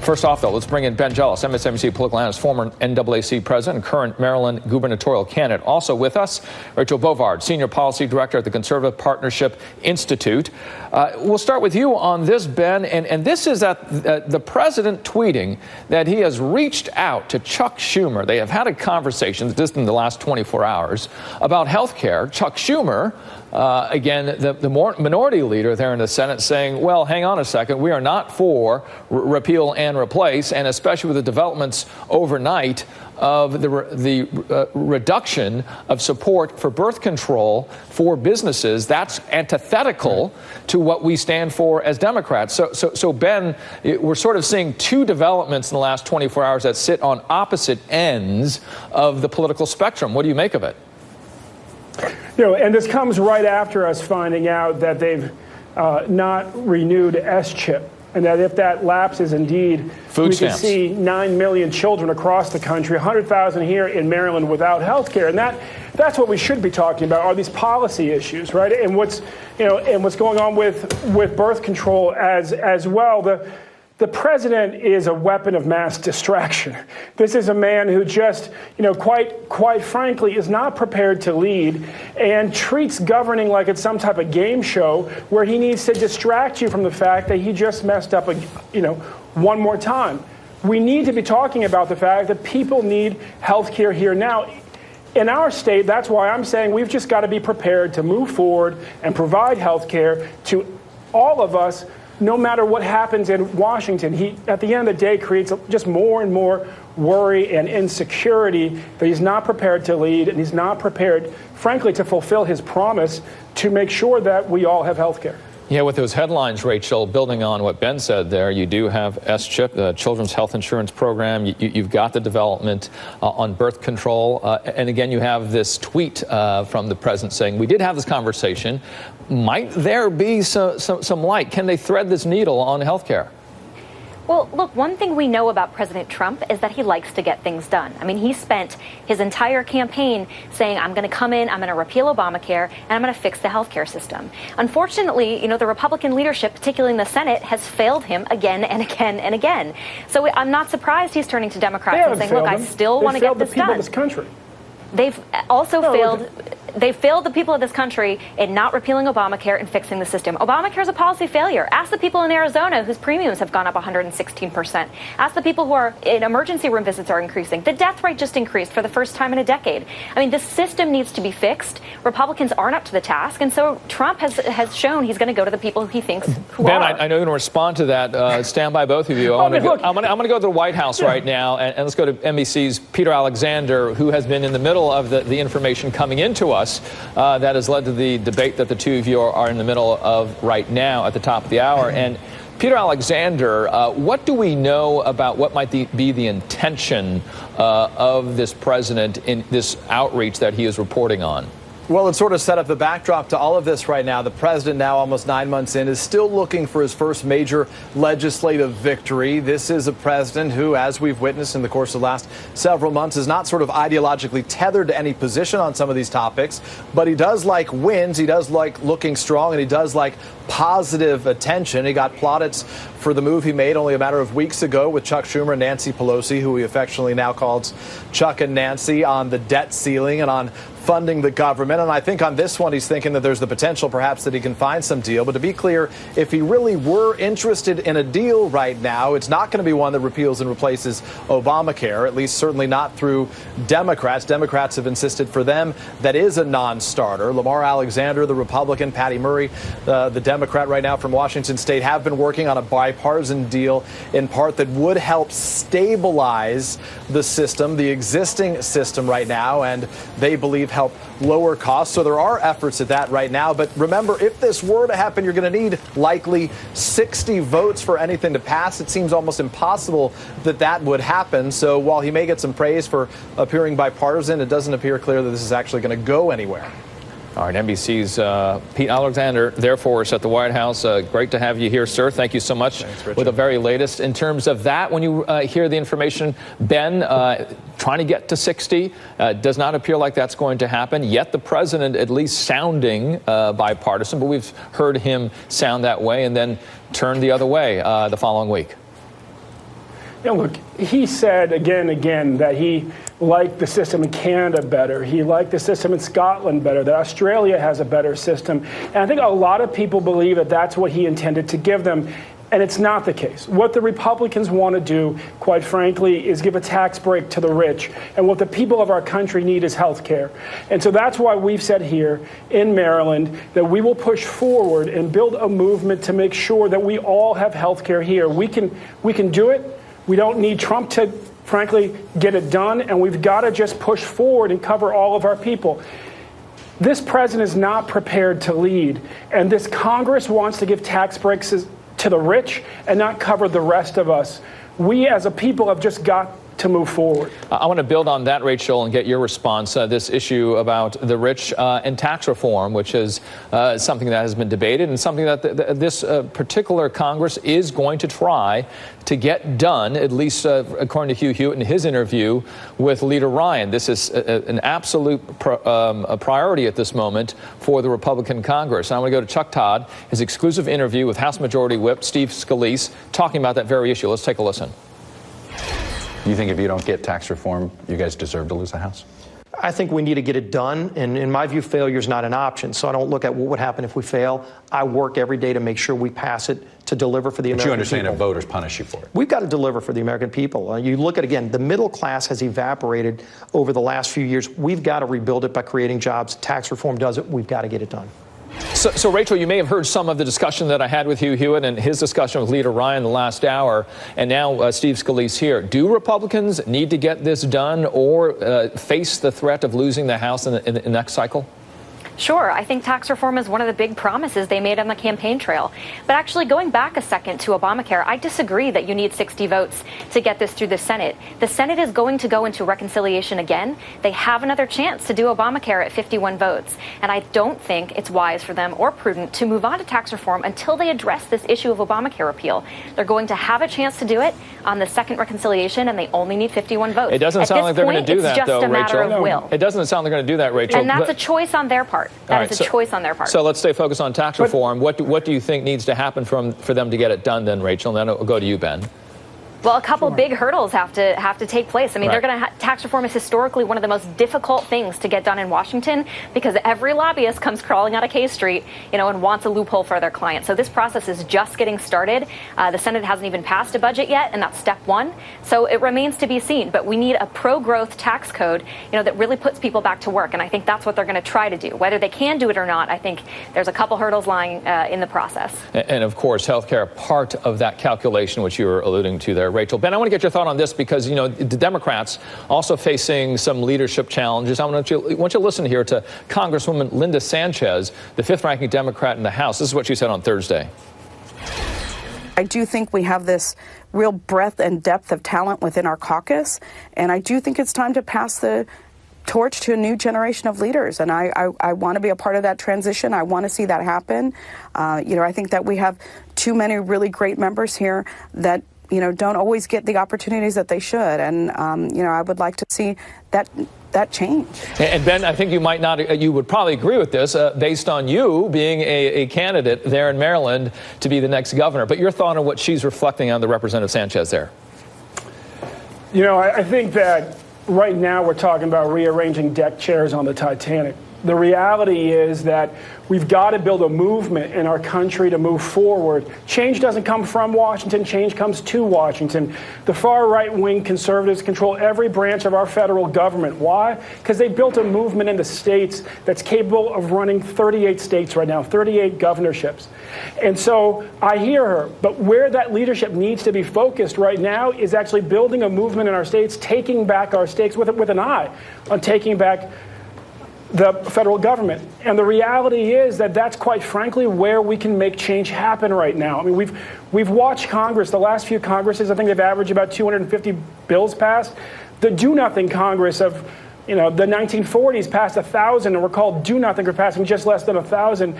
First off, though, let's bring in Ben Jealous, MSNBC political analyst, former NAAC president, and current Maryland gubernatorial candidate. Also with us, Rachel Bovard, senior policy director at the Conservative Partnership Institute. We'll start with you on this, Ben, and this is the president tweeting that he has reached out to Chuck Schumer. They have had a conversation just in the last 24 hours about health care. Chuck Schumer, again, the minority leader there in the Senate, saying, well, hang on a second, we are not for repeal and replace, and especially with the developments overnight of the reduction of support for birth control for businesses. That's antithetical to what we stand for as Democrats. So Ben, we're sort of seeing two developments in the last 24 hours that sit on opposite ends of the political spectrum. What do you make of it? And this comes right after us finding out that they've not renewed S-chip, and that if that lapses indeed, food stamps. Could see 9 million children across the country, 100,000 here in Maryland without health care. And that's what we should be talking about, are these policy issues, right? And what's going on with birth control as well. The president is a weapon of mass distraction. This is a man who just, quite frankly, is not prepared to lead and treats governing like it's some type of game show where he needs to distract you from the fact that he just messed up, one more time. We need to be talking about the fact that people need health care here now. In our state, that's why I'm saying we've just got to be prepared to move forward and provide health care to all of us, no matter what happens in Washington. He, at the end of the day, creates just more and more worry and insecurity that he's not prepared to lead, and he's not prepared, frankly, to fulfill his promise to make sure that we all have health care. Yeah, with those headlines, Rachel, building on what Ben said there, you do have S-chip, the Children's Health Insurance Program. You've got the development on birth control. And again, you have this tweet from the president saying, we did have this conversation. Might there be some light? Can they thread this needle on health care? Well, look, one thing we know about President Trump is that he likes to get things done. I mean, he spent his entire campaign saying, I'm going to come in, I'm going to repeal Obamacare, and I'm going to fix the healthcare system. Unfortunately, the Republican leadership, particularly in the Senate, has failed him again and again and again. So I'm not surprised he's turning to Democrats and saying, look, I still want to get this done. They failed the people of this country. They've also failed the people of this country in not repealing Obamacare and fixing the system. Obamacare is a policy failure. Ask the people in Arizona whose premiums have gone up 116%. Ask the people who are in emergency room visits are increasing. The death rate just increased for the first time in a decade. I mean, this system needs to be fixed. Republicans aren't up to the task. And so Trump has shown he's going to go to the people who he thinks who Ben, are. I know you're going to respond to that. Stand by, both of you. I'm going to go to the White House right now, and let's go to NBC's Peter Alexander, who has been in the middle of the information coming into us that has led to the debate that the two of you are in the middle of right now at the top of the hour. And Peter Alexander, what do we know about what might be the intention of this president in this outreach that he is reporting on? Well, it's sort of set up the backdrop to all of this right now. The president, now almost 9 months in, is still looking for his first major legislative victory. This is a president who, as we've witnessed in the course of the last several months, is not sort of ideologically tethered to any position on some of these topics, but he does like wins, he does like looking strong, and he does like positive attention. He got plaudits for the move he made only a matter of weeks ago with Chuck Schumer and Nancy Pelosi, who he affectionately now calls Chuck and Nancy, on the debt ceiling and on funding the government. And I think on this one, he's thinking that there's the potential perhaps that he can find some deal. But to be clear, if he really were interested in a deal right now, it's not going to be one that repeals and replaces Obamacare, at least certainly not through Democrats. Democrats have insisted for them that is a non-starter. Lamar Alexander, the Republican, Patty Murray, the Democrat right now from Washington State, have been working on a bipartisan deal in part that would help stabilize the system, the existing system right now, and they believe help lower costs. So there are efforts at that right now. But remember, if this were to happen, you're going to need likely 60 votes for anything to pass. It seems almost impossible that that would happen. So while he may get some praise for appearing bipartisan, it doesn't appear clear that this is actually going to go anywhere. All right, NBC's Pete Alexander, therefore, is at the White House. Great to have you here, sir. Thank you so much. Thanks, Richard. With the very latest. In terms of that, when you hear the information, Ben, trying to get to 60, does not appear like that's going to happen. Yet the president at least sounding bipartisan, but we've heard him sound that way and then turn the other way the following week. Look, he said again and again that he liked the system in Canada better. He liked the system in Scotland better, that Australia has a better system. And I think a lot of people believe that that's what he intended to give them. And it's not the case. What the Republicans want to do, quite frankly, is give a tax break to the rich. And what the people of our country need is health care. And so that's why we've said here in Maryland that we will push forward and build a movement to make sure that we all have health care here. We can do it. We don't need Trump to, frankly, get it done. And we've got to just push forward and cover all of our people. This president is not prepared to lead. And this Congress wants to give tax breaks to the rich and not cover the rest of us. We as a people have just got to move forward. I want to build on that, Rachel, and get your response. This issue about the rich and tax reform, which is something that has been debated and something that this particular Congress is going to try to get done, at least according to Hugh Hewitt in his interview with Leader Ryan. This is an absolute priority at this moment for the Republican Congress. And I want to go to Chuck Todd, his exclusive interview with House Majority Whip Steve Scalise, talking about that very issue. Let's take a listen. You think if you don't get tax reform, you guys deserve to lose the House? I think we need to get it done. And in my view, failure is not an option. So I don't look at what would happen if we fail. I work every day to make sure we pass it, to deliver for the American people. But you understand that voters punish you for it. We've got to deliver for the American people. You look at, again, the middle class has evaporated over the last few years. We've got to rebuild it by creating jobs. Tax reform does it. We've got to get it done. So, Rachel, you may have heard some of the discussion that I had with Hugh Hewitt and his discussion with Leader Ryan the last hour, and now Steve Scalise here. Do Republicans need to get this done or face the threat of losing the House in the next cycle? Sure. I think tax reform is one of the big promises they made on the campaign trail. But actually, going back a second to Obamacare, I disagree that you need 60 votes to get this through the Senate. The Senate is going to go into reconciliation again. They have another chance to do Obamacare at 51 votes. And I don't think it's wise for them or prudent to move on to tax reform until they address this issue of Obamacare repeal. They're going to have a chance to do it on the second reconciliation, and they only need 51 votes. It doesn't sound like they're going to do that, though, Rachel. It's just a matter of will. It doesn't sound like they're going to do that, Rachel. And that's a choice on their part. That is a choice on their part. So let's stay focused on tax reform. What do you think needs to happen for them to get it done then, Rachel? And then I'll go to you, Ben. Well, a couple big hurdles have to take place. I mean, they're going to tax reform is historically one of the most difficult things to get done in Washington because every lobbyist comes crawling out of K Street, and wants a loophole for their client. So this process is just getting started. The Senate hasn't even passed a budget yet, and that's step one. So it remains to be seen. But we need a pro-growth tax code, that really puts people back to work. And I think that's what they're going to try to do. Whether they can do it or not, I think there's a couple hurdles lying in the process. And of course, healthcare, part of that calculation, which you were alluding to there, Rachel. Ben, I want to get your thought on this because, the Democrats also facing some leadership challenges. I want you to listen here to Congresswoman Linda Sanchez, the fifth-ranking Democrat in the House. This is what she said on Thursday. I do think we have this real breadth and depth of talent within our caucus, and I do think it's time to pass the torch to a new generation of leaders, and I want to be a part of that transition. I want to see that happen. I think that we have too many really great members here that don't always get the opportunities that they should. And, I would like to see that change. And Ben, I think you would probably agree with this based on you being a candidate there in Maryland to be the next governor. But your thought on what she's reflecting on the Representative Sanchez there? I think that right now we're talking about rearranging deck chairs on the Titanic. The reality is that we've got to build a movement in our country to move forward. Change doesn't come from Washington. Change comes to Washington. The far right-wing conservatives control every branch of our federal government. Why? Because they built a movement in the states that's capable of running 38 states right now, 38 governorships. And so I hear her, but where that leadership needs to be focused right now is actually building a movement in our states, taking back our states with an eye on taking back the federal government. And the reality is that that's quite frankly where we can make change happen right now. I mean, we've watched Congress, the last few Congresses, I think they've averaged about 250 bills passed. The do-nothing Congress of, the 1940s passed 1,000 and were called do-nothing for passing just less than 1,000.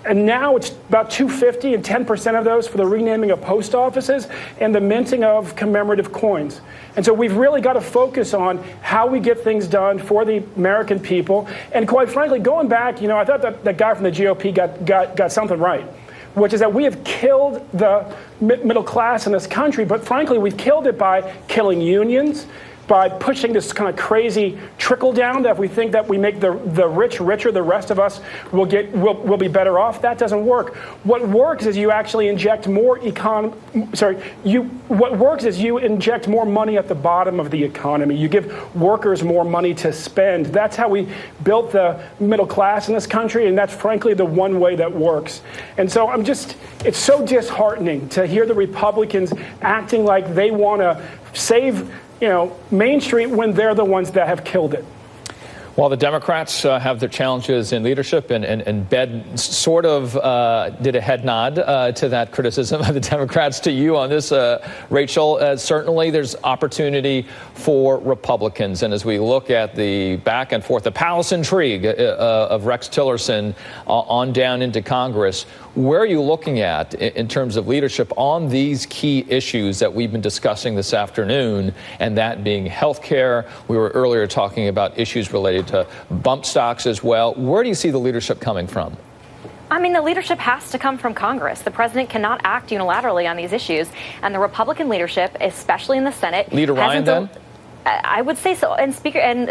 And now it's about 250 and 10% of those for the renaming of post offices and the minting of commemorative coins. And so we've really got to focus on how we get things done for the American people. And quite frankly, going back, I thought that guy from the GOP got something right. which is that we have killed the middle class in this country, but frankly, we've killed it by killing unions, by pushing this kind of crazy trickle down that if we think that we make the rich richer, the rest of us will be better off. That doesn't work. What works is you actually inject more what works is you inject more money at the bottom of the economy. You give workers more money to spend. That's how we built the middle class in this country, and that's frankly the one way that works. And so it's so disheartening to hear the Republicans acting like they want to save Main Street when they're the ones that have killed it. While the Democrats have their challenges in leadership, and Ben sort of did a head nod to that criticism of the Democrats to you on this, Rachel, certainly there's opportunity for Republicans. And as we look at the back and forth, the palace intrigue of Rex Tillerson on down into Congress, where are you looking at in terms of leadership on these key issues that we've been discussing this afternoon, and that being health care? We were earlier talking about issues related to bump stocks as well. Where do you see the leadership coming from? I mean, the leadership has to come from Congress. The president cannot act unilaterally on these issues. And the Republican leadership, especially in the Senate, Leader Ryan, then? I would say so, and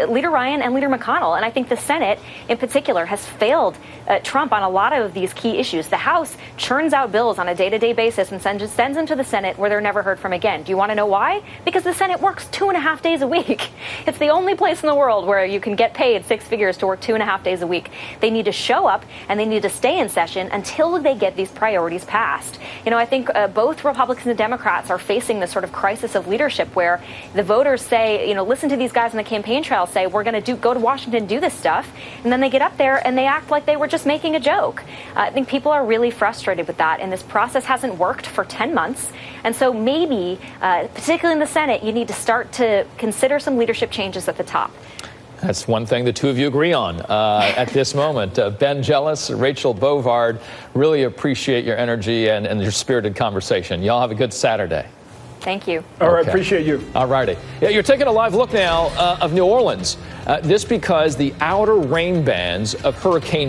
Leader Ryan and Leader McConnell. And I think the Senate, in particular, has failed Trump on a lot of these key issues. The House churns out bills on a day-to-day basis and sends them to the Senate where they're never heard from again. Do you want to know why? Because the Senate works 2.5 days a week. It's the only place in the world where you can get paid 6 figures to work 2.5 days a week. They need to show up and they need to stay in session until they get these priorities passed. I think both Republicans and Democrats are facing this sort of crisis of leadership where the voters say, listen to these guys on the campaign trail say, we're going to go to Washington, do this stuff. And then they get up there and they act like they were just making a joke. I think people are really frustrated with that. And this process hasn't worked for 10 months. And so maybe, particularly in the Senate, you need to start to consider some leadership changes at the top. That's one thing the two of you agree on at this moment. Ben Jealous, Rachel Bovard, really appreciate your energy and your spirited conversation. Y'all have a good Saturday. Thank you. All right, appreciate you. All righty. Yeah, you're taking a live look now of New Orleans. This because the outer rain bands of Hurricane